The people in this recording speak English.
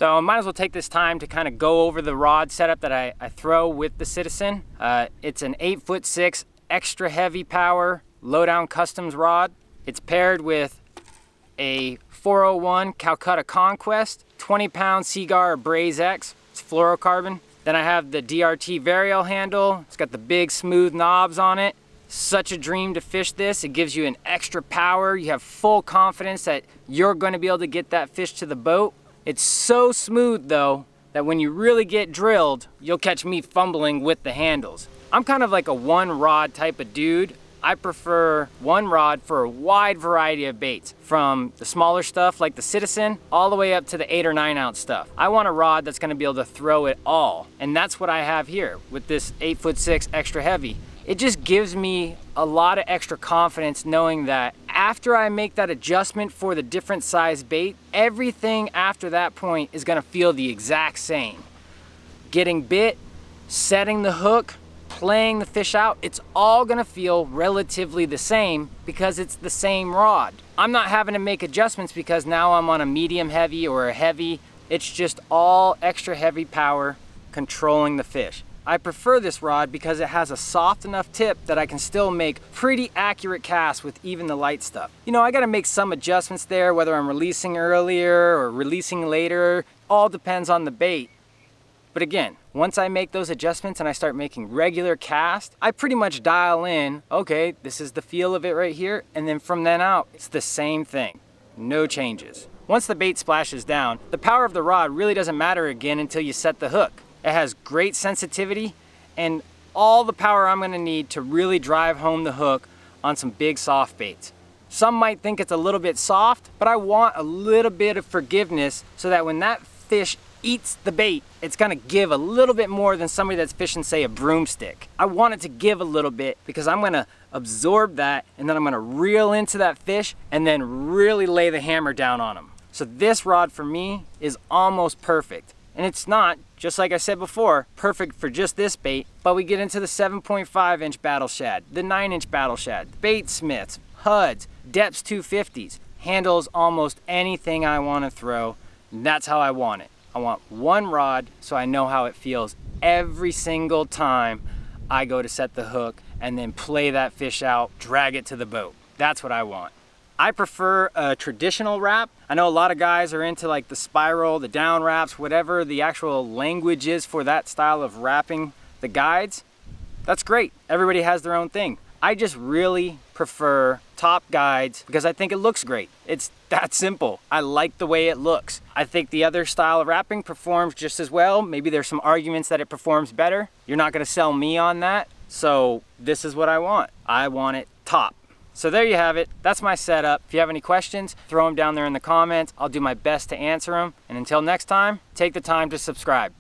So I might as well take this time to kind of go over the rod setup that I throw with the Citizen. It's an 8'6" extra heavy power Lowdown Customs rod. It's paired with a 401 Calcutta Conquest, 20-pound Seagar Braze X. It's fluorocarbon. Then I have the DRT Varial handle. It's got the big smooth knobs on it. Such a dream to fish this. It gives you an extra power. You have full confidence that you're going to be able to get that fish to the boat. It's so smooth though that when you really get drilled, you'll catch me fumbling with the handles. I'm kind of like a one rod type of dude. I prefer one rod for a wide variety of baits, from the smaller stuff like the Citizen all the way up to the 8 or 9 ounce stuff. I want a rod that's gonna be able to throw it all. And that's what I have here with this 8'6" extra heavy. It just gives me a lot of extra confidence knowing that after I make that adjustment for the different size bait, everything after that point is gonna feel the exact same. Getting bit, setting the hook, playing the fish out, it's all gonna feel relatively the same because it's the same rod. I'm not having to make adjustments because now I'm on a medium heavy or a heavy. It's just all extra heavy power controlling the fish. I prefer this rod because it has a soft enough tip that I can still make pretty accurate casts with even the light stuff. You know, I gotta make some adjustments there, whether I'm releasing earlier or releasing later, all depends on the bait. But again, once I make those adjustments and I start making regular casts, I pretty much dial in, okay, this is the feel of it right here, and then from then out, it's the same thing, no changes. Once the bait splashes down, the power of the rod really doesn't matter again until you set the hook. It has great sensitivity and all the power I'm gonna need to really drive home the hook on some big soft baits. Some might think it's a little bit soft, but I want a little bit of forgiveness so that when that fish eats the bait, it's gonna give a little bit more than somebody that's fishing, say, a broomstick. I want it to give a little bit because I'm gonna absorb that and then I'm gonna reel into that fish and then really lay the hammer down on him. So this rod for me is almost perfect. And it's not, just like I said before, perfect for just this bait, but we get into the 7.5-inch battle shad, the 9-inch battle shad, bait smiths, HUDs, depths 250s, handles almost anything I want to throw, and that's how I want it. I want one rod so I know how it feels every single time I go to set the hook and then play that fish out, drag it to the boat. That's what I want. I prefer a traditional wrap. I know a lot of guys are into like the spiral, the down wraps, whatever the actual language is for that style of wrapping the guides. That's great. Everybody has their own thing. I just really prefer top guides because I think it looks great. It's that simple. I like the way it looks. I think the other style of wrapping performs just as well. Maybe there's some arguments that it performs better. You're not gonna sell me on that. So this is what I want. I want it top. So there you have it. That's my setup. If you have any questions, throw them down there in the comments. I'll do my best to answer them. And until next time, take the time to subscribe.